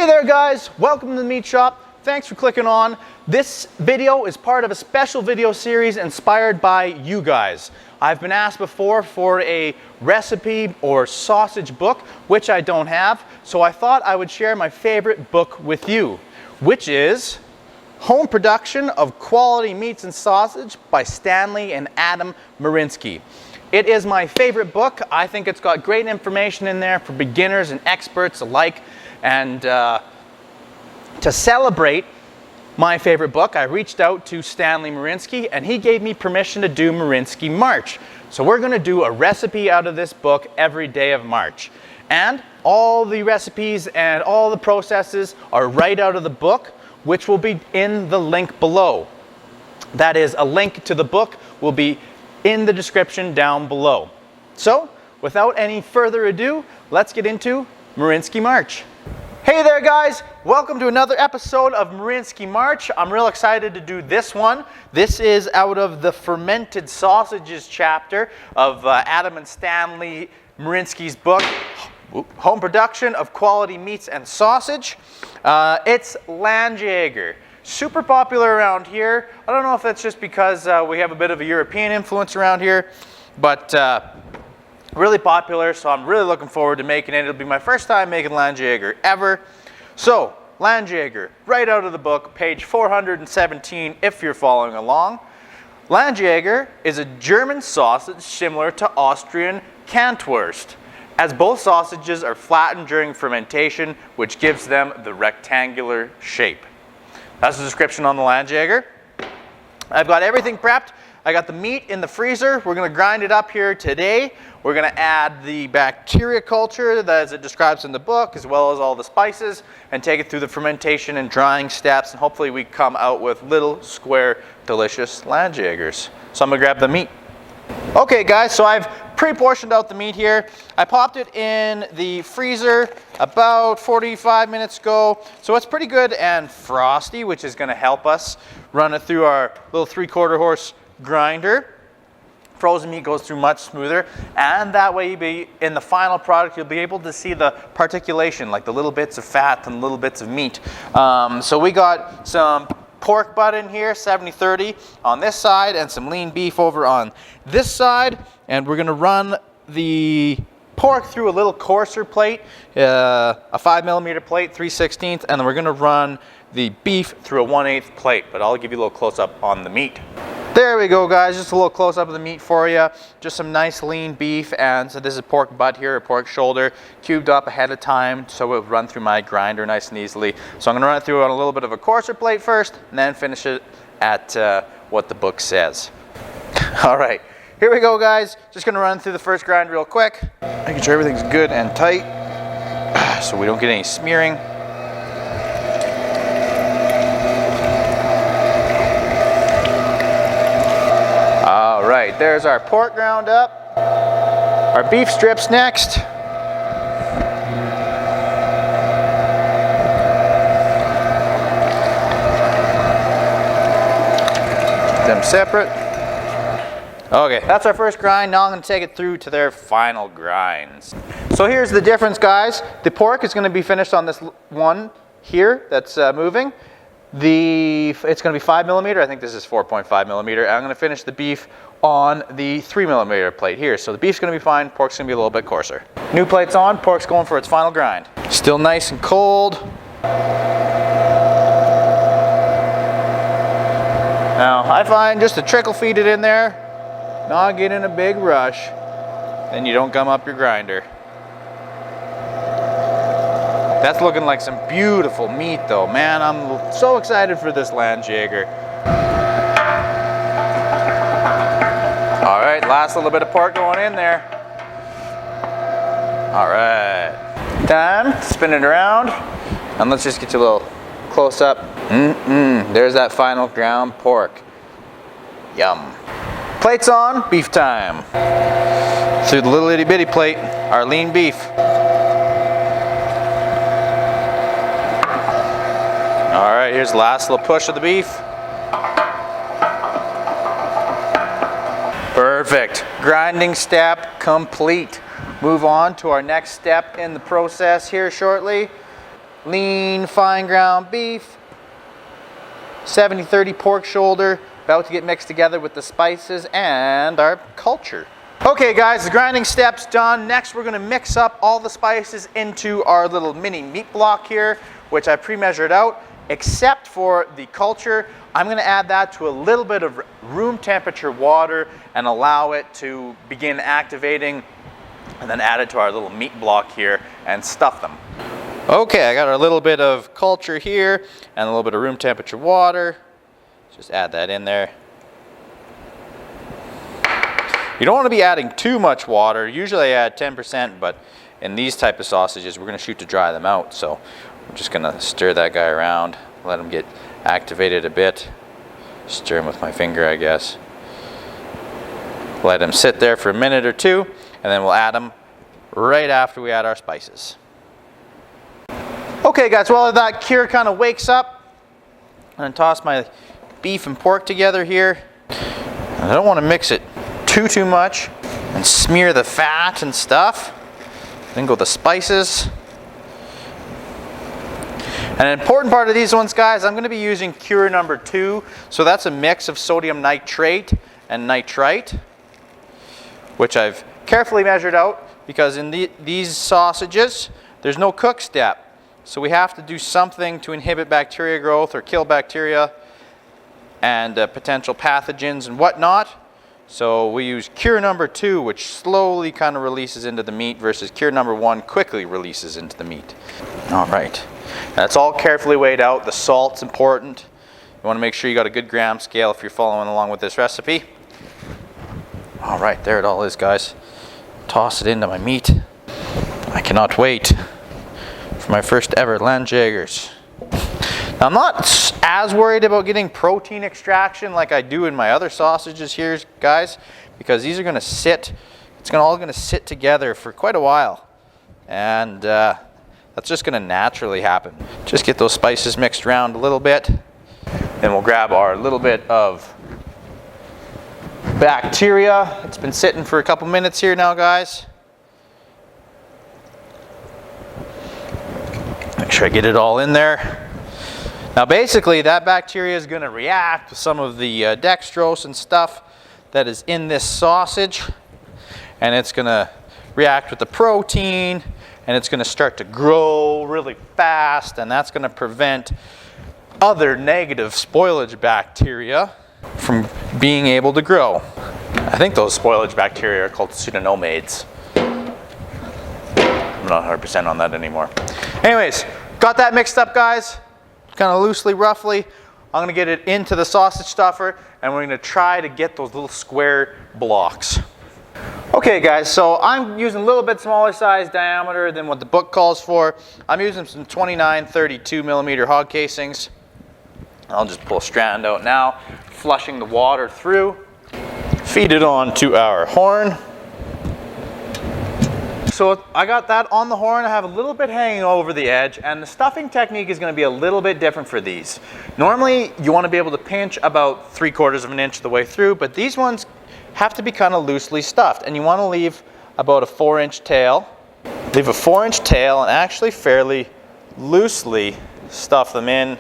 Hey there guys, welcome to the meat shop. Thanks for clicking on. This video is part of a special video series inspired by you guys. I've been asked before for a recipe or sausage book, which I don't have, so I thought I would share my favorite book with you, which is Home Production of Quality Meats and Sausage by Stanley and Adam Marianski. It is my favorite book. I think it's got great information in there for beginners and experts alike. And to celebrate my favorite book, I reached out to Stanley Marianski and he gave me permission to do Marianski March. So we're going to do a recipe out of this book every day of March. And all the recipes and all the processes are right out of the book, which will be in the link below. That is, a link to the book will be in the description down below. So without any further ado, let's get into Marianski March. Hey there guys, welcome to another episode of Marianski March. I'm real excited to do this one. This is out of the fermented sausages chapter of Adam and Stanley Marianski's book, Home Production of Quality Meats and Sausage. It's Landjaeger. Super popular around here. I don't know if that's just because we have a bit of a European influence around here, but really popular, so I'm really looking forward to making it. It'll be my first time making Landjaeger ever. So, Landjaeger, right out of the book, page 417 if you're following along. Landjaeger is a German sausage similar to Austrian Kantwurst, as both sausages are flattened during fermentation, which gives them the rectangular shape. That's the description on the Landjaeger. I've got everything prepped. I got the meat in the freezer. We're going to grind it up here today. We're going to add the bacteria culture as it describes in the book, as well as all the spices, and take it through the fermentation and drying steps, and hopefully we come out with little square delicious Landjaegers. So I'm going to grab the meat. Okay guys, so I've pre-portioned out the meat here. I popped it in the freezer about 45 minutes ago. So it's pretty good and frosty, which is going to help us run it through our little 3/4 horse grinder. Frozen meat goes through much smoother, and that way in the final product you'll be able to see the particulation, like the little bits of fat and little bits of meat. So we got some pork butt in here, 70/30 on this side, and some lean beef over on this side, and we're going to run the pork through a little coarser plate, a 5mm plate, 3/16, and then we're going to run the beef through a 1/8 plate, but I'll give you a little close-up on the meat. There we go guys, just a little close-up of the meat for you. Just some nice lean beef, and so this is pork butt here, or pork shoulder, cubed up ahead of time so it would run through my grinder nice and easily. So I'm going to run it through on a little bit of a coarser plate first, and then finish it at what the book says. All right, here we go guys. Just going to run through the first grind real quick, making sure everything's good and tight so we don't get any smearing. Alright, there's our pork ground up. Our beef strips next. Keep them separate. Okay, that's our first grind. Now I'm going to take it through to their final grinds. So here's the difference guys. The pork is going to be finished on this one here that's moving. It's going to be 5mm. I think this is 4.5mm. I'm going to finish the beef on the 3mm plate here. So the beef's going to be fine. Pork's going to be a little bit coarser. New plate's on. Pork's going for its final grind. Still nice and cold. Now I find just to trickle feed it in there, not get in a big rush, then you don't gum up your grinder. That's looking like some beautiful meat though. Man, I'm so excited for this Landjaeger. All right, last little bit of pork going in there. All right, time to spin it around. And let's just get you a little close up. There's that final ground pork. Yum. Plates on, beef time. Through the little itty bitty plate, our lean beef. All right, here's the last little push of the beef. Perfect. Grinding step complete. Move on to our next step in the process here shortly. lean, fine ground beef, 70-30 pork shoulder, about to get mixed together with the spices and our culture. Okay guys, the grinding step's done. Next we're gonna mix up all the spices into our little mini meat block here, which I pre-measured out, except for the culture. I'm gonna add that to a little bit of room temperature water and allow it to begin activating, and then add it to our little meat block here and stuff them. Okay, I got a little bit of culture here and a little bit of room temperature water. Just add that in there. You don't want to be adding too much water. Usually I add 10%, but in these type of sausages, we're going to shoot to dry them out. So I'm just going to stir that guy around, let him get activated a bit. Stir him with my finger, I guess. Let him sit there for a minute or two, and then we'll add him right after we add our spices. Okay guys, while that cure kind of wakes up, I'm going to toss my beef and pork together here. I don't want to mix it too much and smear the fat and stuff. Then go the spices. And an important part of these ones, guys, I'm going to be using cure number 2. So that's a mix of sodium nitrate and nitrite, which I've carefully measured out because in these sausages, there's no cook step. So we have to do something to inhibit bacteria growth or kill bacteria and potential pathogens and whatnot. So we use cure number 2, which slowly kind of releases into the meat, versus cure number 1 quickly releases into the meat. All right, that's all carefully weighed out. The salt's important. You want to make sure you got a good gram scale if you're following along with this recipe. All right, there it all is, guys. Toss it into my meat. I cannot wait for my first ever Landjaegers. Now, I'm not as worried about getting protein extraction like I do in my other sausages here, guys, because these are going to sit, it's all going to sit together for quite a while. And that's just going to naturally happen. Just get those spices mixed around a little bit. Then we'll grab our little bit of bacteria. It's been sitting for a couple minutes here now, guys. Make sure I get it all in there. Now basically that bacteria is going to react with some of the dextrose and stuff that is in this sausage, and it's going to react with the protein, and it's going to start to grow really fast, and that's going to prevent other negative spoilage bacteria from being able to grow. I think those spoilage bacteria are called pseudomonads. I'm not 100% on that anymore. Anyways, got that mixed up, guys. Kind of loosely, roughly. I'm going to get it into the sausage stuffer, and we're going to try to get those little square blocks. Okay guys, so I'm using a little bit smaller size diameter than what the book calls for. I'm using some 29-32 millimeter hog casings. I'll just pull a strand out now, flushing the water through. Feed it on to our horn. So I got that on the horn. I have a little bit hanging over the edge, and the stuffing technique is going to be a little bit different for these. Normally you want to be able to pinch about 3/4 of an inch the way through, but these ones have to be kind of loosely stuffed, and you want to leave about a 4-inch tail. Leave a 4-inch tail and actually fairly loosely stuff them in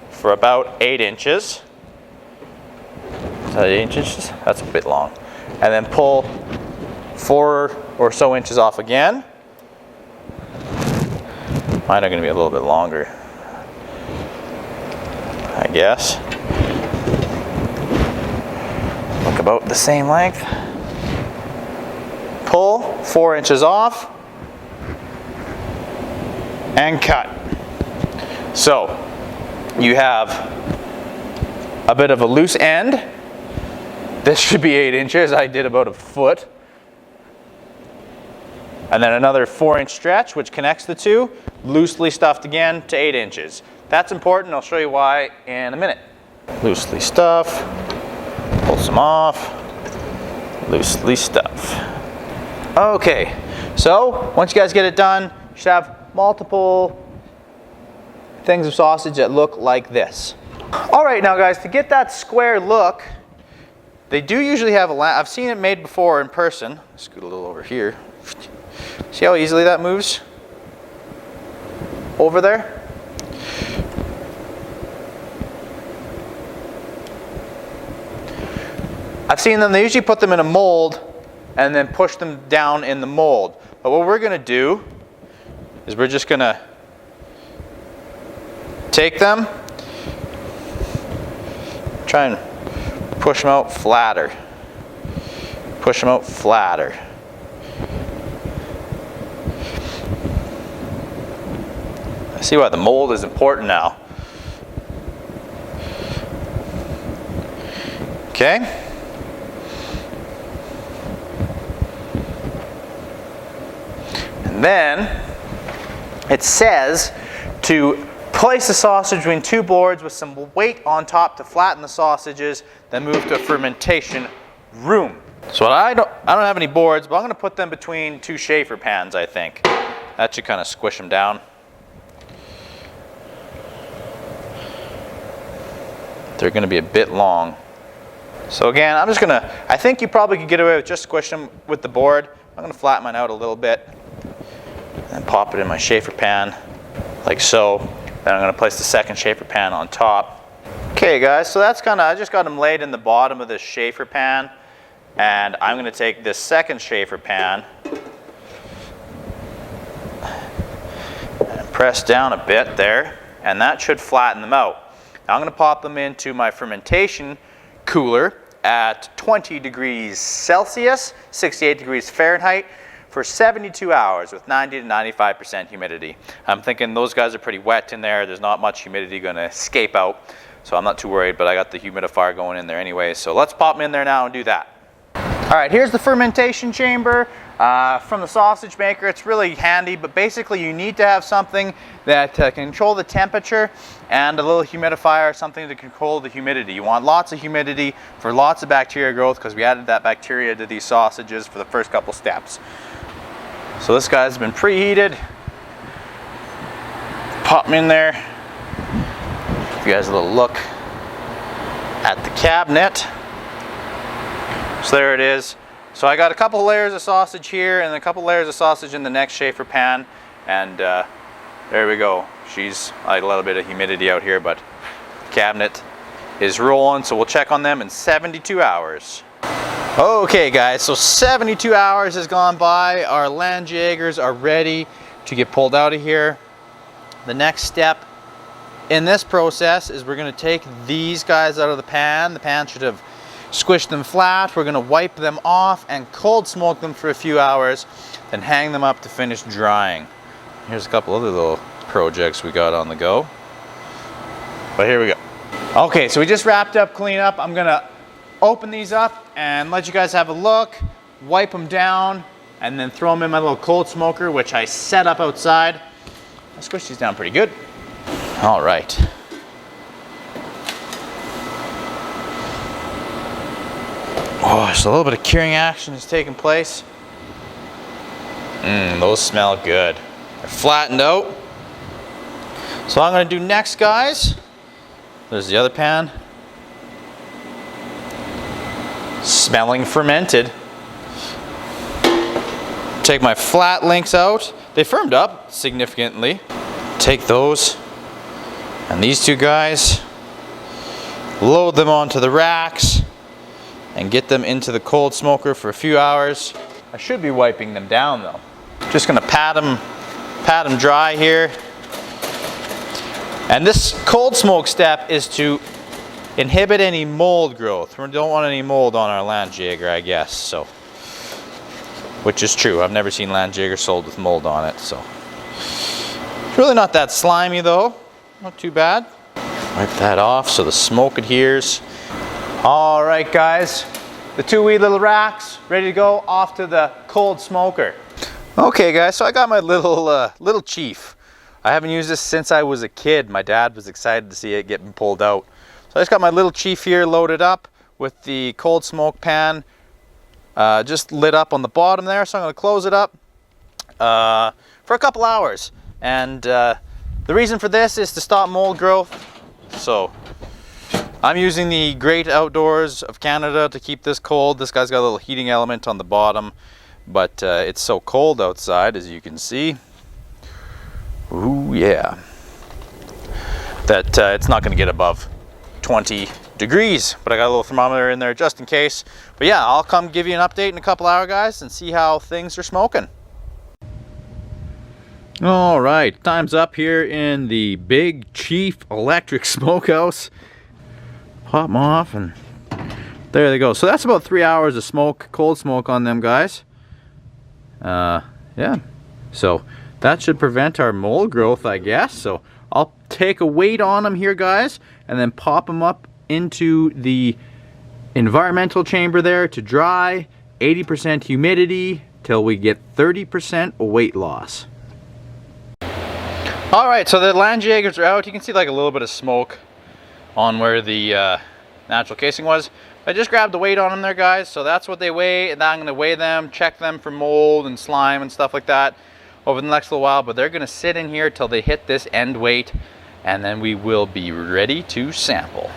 for about 8 inches. Is that 8 inches? That's a bit long. And then pull 4 or so inches off again. Mine are going to be a little bit longer, I guess. Look about the same length. Pull 4 inches off and cut. So you have a bit of a loose end. This should be 8 inches. I did about a foot. And then another 4-inch stretch, which connects the two, loosely stuffed again to 8 inches. That's important. I'll show you why in a minute. Loosely stuff, pull some off, loosely stuff. Okay, so once you guys get it done, you should have multiple things of sausage that look like this. All right, now guys, to get that square look, they do usually have I've seen it made before in person. Scoot a little over here. See how easily that moves over there? I've seen them, they usually put them in a mold and then push them down in the mold. But what we're gonna do is we're just gonna take them, try and push them out flatter. Push them out flatter. I see why the mold is important now. Okay. And then it says to place the sausage between two boards with some weight on top to flatten the sausages, then move to a fermentation room. So I don't have any boards, but I'm going to put them between two Schaefer pans, I think. That should kind of squish them down. They're going to be a bit long. So again, I think you probably could get away with just squishing them with the board. I'm going to flatten mine out a little bit and pop it in my Schaefer pan, like so. Then I'm going to place the second Schaefer pan on top. Okay guys, so that's I just got them laid in the bottom of this Schaefer pan. And I'm going to take this second Schaefer pan and press down a bit there, and that should flatten them out. Now I'm going to pop them into my fermentation cooler at 20 degrees Celsius, 68 degrees Fahrenheit for 72 hours with 90 to 95% humidity. I'm thinking those guys are pretty wet in there. There's not much humidity going to escape out, so I'm not too worried, but I got the humidifier going in there anyway. So let's pop them in there now and do that. All right, here's the fermentation chamber from the sausage maker. It's really handy, but basically you need to have something that can control the temperature and a little humidifier, something to control the humidity. You want lots of humidity for lots of bacteria growth because we added that bacteria to these sausages for the first couple steps. So this guy's been preheated. Pop them in there. Give you guys a little look at the cabinet. So there it is. So I got a couple layers of sausage here and a couple layers of sausage in the next Schaefer pan, and there we go. I had a little bit of humidity out here, but the cabinet is rolling, so we'll check on them in 72 hours. Okay guys, so 72 hours has gone by. Our Landjaegers are ready to get pulled out of here. The next step in this process is we're going to take these guys out of the pan. The pan should have squish them flat. We're going to wipe them off and cold smoke them for a few hours, then hang them up to finish drying. Here's a couple other little projects we got on the go. But here we go. Okay, so we just wrapped up cleanup. I'm going to open these up and let you guys have a look, wipe them down, and then throw them in my little cold smoker, which I set up outside. I squished these down pretty good. All right. Oh, so a little bit of curing action is taking place. Those smell good. They're flattened out. So what I'm going to do next, guys, there's the other pan. Smelling fermented. Take my flat links out. They firmed up significantly. Take those and these two guys, load them onto the racks, and get them into the cold smoker for a few hours. I should be wiping them down though. Just gonna pat them dry here. And this cold smoke step is to inhibit any mold growth. We don't want any mold on our Landjaeger, I guess, so. Which is true, I've never seen Landjaeger sold with mold on it, so. It's really not that slimy though, not too bad. Wipe that off so the smoke adheres. All right, guys, the two wee little racks ready to go off to the cold smoker. Okay, guys, so I got my little Chief. I haven't used this since I was a kid. My dad was excited to see it getting pulled out. So I just got my little Chief here loaded up with the cold smoke pan just lit up on the bottom there. So I'm going to close it up for a couple hours. And the reason for this is to stop mold growth. So I'm using the Great Outdoors of Canada to keep this cold. This guy's got a little heating element on the bottom, but it's so cold outside, as you can see. Ooh, yeah. That it's not going to get above 20 degrees, but I got a little thermometer in there just in case. But yeah, I'll come give you an update in a couple hours, guys, and see how things are smoking. All right, time's up here in the Big Chief Electric Smokehouse. Pop them off, and there they go. So that's about 3 hours of smoke, cold smoke on them, guys. Yeah, so that should prevent our mold growth, I guess. So I'll take a weight on them here, guys, and then pop them up into the environmental chamber there to dry, 80% humidity till we get 30% weight loss. All right, so the Landjaegers are out. You can see like a little bit of smoke on where the natural casing was. I just grabbed the weight on them there, guys. So that's what they weigh, and I'm gonna weigh them, check them for mold and slime and stuff like that over the next little while, but they're gonna sit in here till they hit this end weight, and then we will be ready to sample.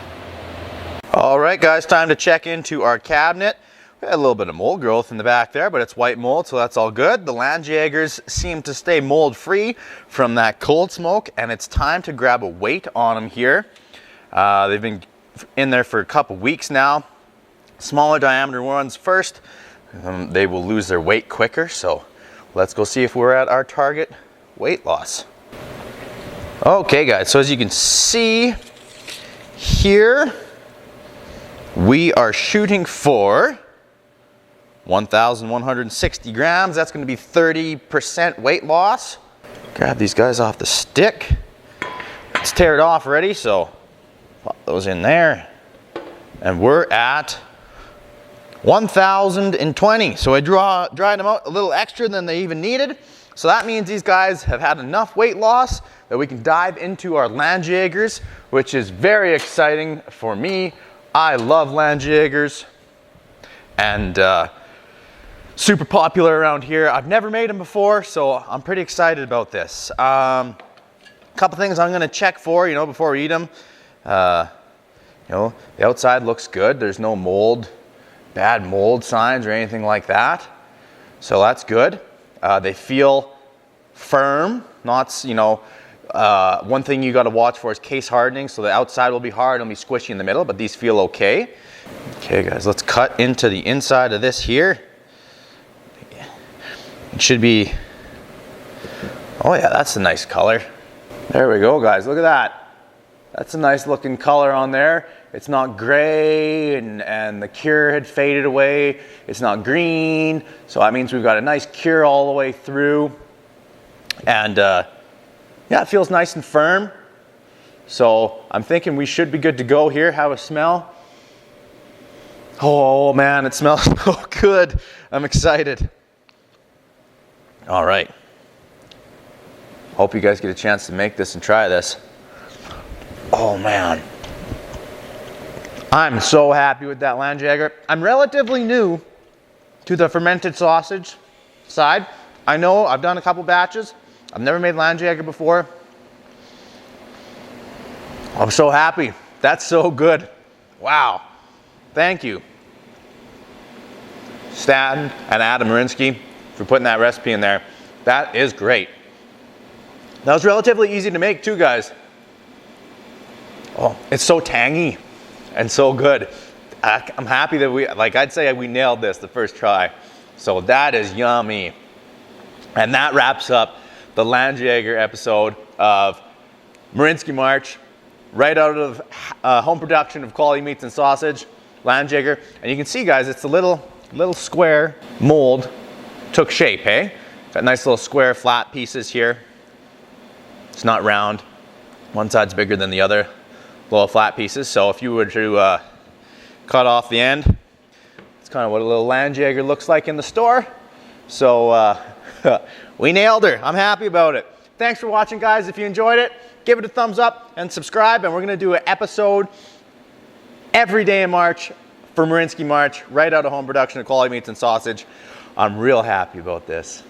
All right, guys, time to check into our cabinet. We had a little bit of mold growth in the back there, but it's white mold, so that's all good. The Landjaegers seem to stay mold free from that cold smoke, and it's time to grab a weight on them here. They've been in there for a couple weeks now. Smaller diameter ones first. They will lose their weight quicker, so let's go see if we're at our target weight loss. Okay, guys, so as you can see here, we are shooting for 1,160 grams. That's going to be 30% weight loss. Grab these guys off the stick. Let's tear it off already, so pop those in there. And we're at 1,020. So I dried them out a little extra than they even needed. So that means these guys have had enough weight loss that we can dive into our Landjaegers, which is very exciting for me. I love Landjaegers, and super popular around here. I've never made them before, so I'm pretty excited about this. Couple things I'm gonna check for, before we eat them. The outside looks good. There's no bad mold signs or anything like that. So that's good. They feel firm, not, one thing you got to watch for is case hardening. So the outside will be hard, it'll be squishy in the middle, but these feel okay. Okay, guys, let's cut into the inside of this here. It should be, oh yeah, that's a nice color. There we go, guys, look at that. That's a nice looking color on there. It's not gray and the cure had faded away. It's not green. So that means we've got a nice cure all the way through. And yeah, it feels nice and firm. So I'm thinking we should be good to go here. Have a smell. Oh man, it smells so good. I'm excited. All right. Hope you guys get a chance to make this and try this. Oh man. I'm so happy with that Landjaeger. I'm relatively new to the fermented sausage side. I know I've done a couple batches. I've never made Landjaeger before. I'm so happy. That's so good. Wow. Thank you, Stan and Adam Marianski, for putting that recipe in there. That is great. That was relatively easy to make too, guys. Oh, it's so tangy and so good. I'm happy that I'd say we nailed this the first try. So that is yummy. And that wraps up the Landjaeger episode of Marianski March, right out of home production of quality meats and sausage, Landjaeger. And you can see, guys, it's a little square mold took shape, hey? Got nice little square flat pieces here. It's not round. One side's bigger than the other. Little flat pieces. So if you were to cut off the end, it's kind of what a little Landjaeger looks like in the store. So we nailed her. I'm happy about it. Thanks for watching, guys. If you enjoyed it, give it a thumbs up and subscribe. And we're going to do an episode every day in March for Marianski March, right out of home production of quality meats and sausage. I'm real happy about this.